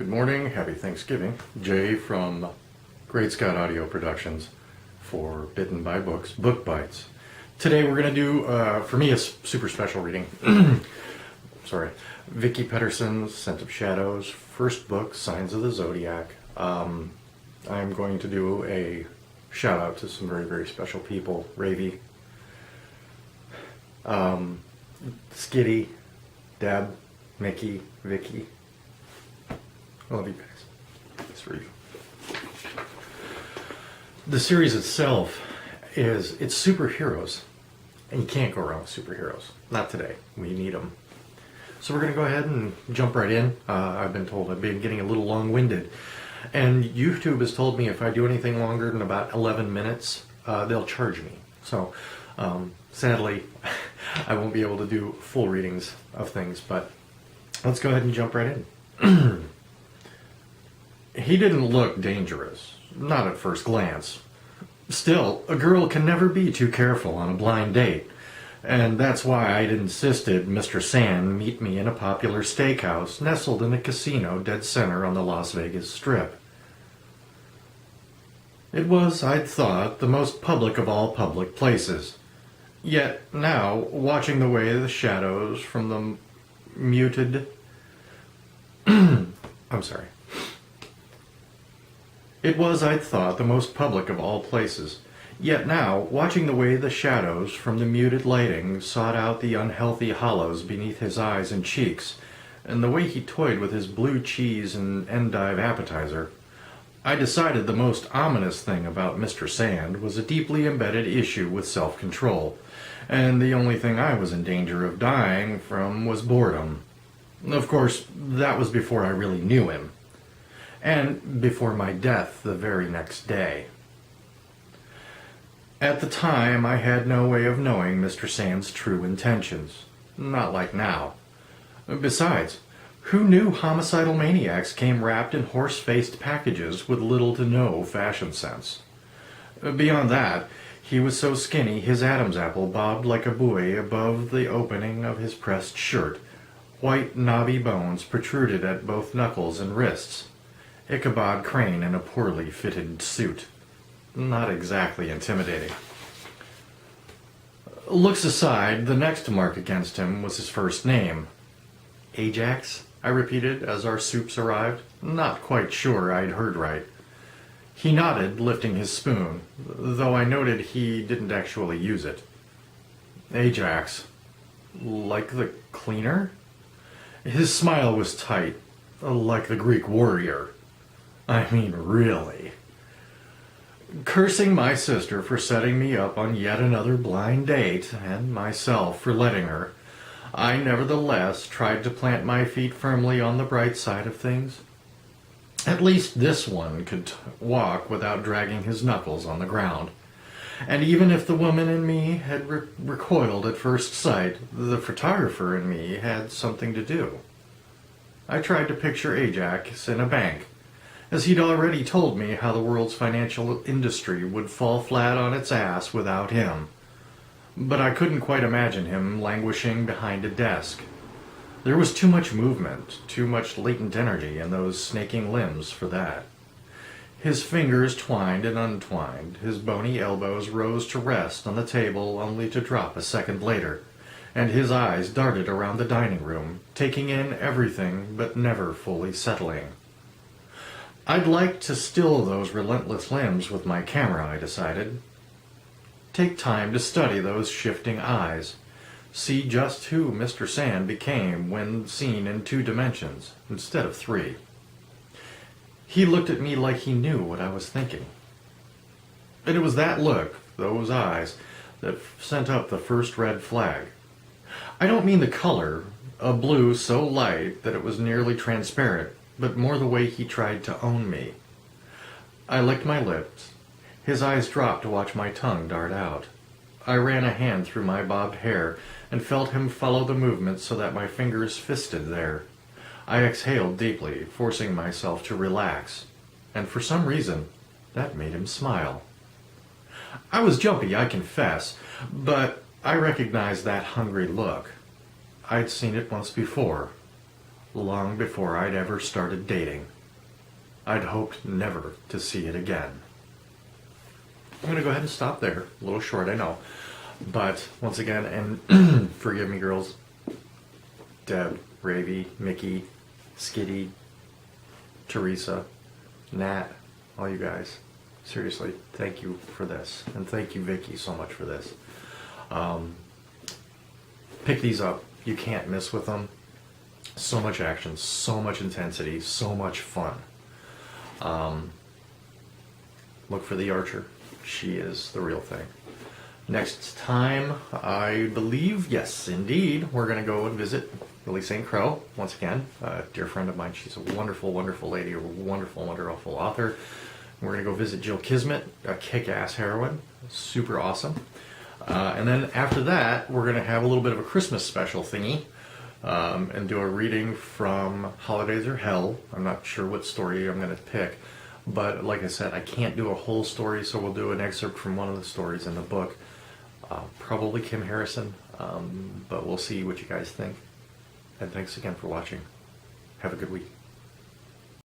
Good morning, happy Thanksgiving. Jay from Great Scott Audio Productions for Bitten by Books, Book Bites. Today we're going to do, for me, a super special reading. Sorry. Vicki Pettersson's Scent of Shadows, first book, Signs of the Zodiac. I'm going to do a shout out to some very, very special people. Ravy, Skitty, Deb, Mickey, Vicki. I love you guys. This read. The series itself it's superheroes, and you can't go wrong with superheroes. Not today. We need them. So we're going to go ahead and jump right in. I've been told I've been getting a little long-winded, and YouTube has told me if I do anything longer than about 11 minutes, they'll charge me. So sadly, I won't be able to do full readings of things, but let's go ahead and jump right in. He didn't look dangerous, not at first glance. Still, a girl can never be too careful on a blind date, and that's why I'd insisted Mr. Sand meet me in a popular steakhouse nestled in a casino dead center on the Las Vegas Strip. It was, I'd thought, the most public of all public places. Yet now, watching the way the shadows from the muted... I'm sorry. It was, I'd thought, the most public of all places. Yet now, watching the way the shadows from the muted lighting sought out the unhealthy hollows beneath his eyes and cheeks, and the way he toyed with his blue cheese and endive appetizer, I decided the most ominous thing about Mr. Sand was a deeply embedded issue with self-control, and the only thing I was in danger of dying from was boredom. Of course, that was before I really knew him. And before my death the very next day. At the time, I had no way of knowing Mr. Sand's true intentions. Not like now. Besides, who knew homicidal maniacs came wrapped in horse-faced packages with little to no fashion sense? Beyond that, he was so skinny his Adam's apple bobbed like a buoy above the opening of his pressed shirt. White, knobby bones protruded at both knuckles and wrists. Ichabod Crane in a poorly fitted suit. Not exactly intimidating. Looks aside, the next mark against him was his first name. Ajax? I repeated as our soups arrived, not quite sure I'd heard right. He nodded, lifting his spoon, though I noted he didn't actually use it. Ajax. Like the cleaner? His smile was tight, like the Greek warrior. I mean, really. Cursing my sister for setting me up on yet another blind date, and myself for letting her, I nevertheless tried to plant my feet firmly on the bright side of things. At least this one could walk without dragging his knuckles on the ground. And even if the woman in me had recoiled at first sight, the photographer in me had something to do. I tried to picture Ajax in a bank, as he'd already told me how the world's financial industry would fall flat on its ass without him. But I couldn't quite imagine him languishing behind a desk. There was too much movement, too much latent energy in those snaking limbs for that. His fingers twined and untwined, his bony elbows rose to rest on the table only to drop a second later, and his eyes darted around the dining room, taking in everything but never fully settling. I'd like to still those relentless limbs with my camera, I decided. Take time to study those shifting eyes. See just who Mr. Sand became when seen in 2 dimensions instead of 3. He looked at me like he knew what I was thinking. And it was that look, those eyes, that sent up the first red flag. I don't mean the color, a blue so light that it was nearly transparent, but more the way he tried to own me. I licked my lips. His eyes dropped to watch my tongue dart out. I ran a hand through my bobbed hair and felt him follow the movement so that my fingers fisted there. I exhaled deeply, forcing myself to relax, and for some reason, that made him smile. I was jumpy, I confess, but I recognized that hungry look. I'd seen it once before. long before I'd ever started dating. I'd hoped never to see it again. I'm going to go ahead and stop there. A little short, I know. But once again, and forgive me, girls, Deb, Ravi, Mickey, Skitty, Teresa, Nat, all you guys. Seriously, thank you for this. And thank you, Vicki, so much for this. Pick these up. You can't miss with them. So much action, so much intensity, so much fun. Look for the Archer. She is the real thing. Next time, I believe, yes, indeed, we're going to go and visit Lily St. Croix once again. A dear friend of mine. She's a wonderful, wonderful lady, a wonderful, wonderful author. We're going to go visit Jill Kismet, a kick-ass heroine. Super awesome. And then after that, we're going to have a little bit of a Christmas special thingy and do a reading from Holidays Are Hell. I'm not sure what story I'm going to pick. But like I said, I can't do a whole story, so we'll do an excerpt from one of the stories in the book. Probably Kim Harrison, but we'll see what you guys think. And thanks again for watching. Have a good week.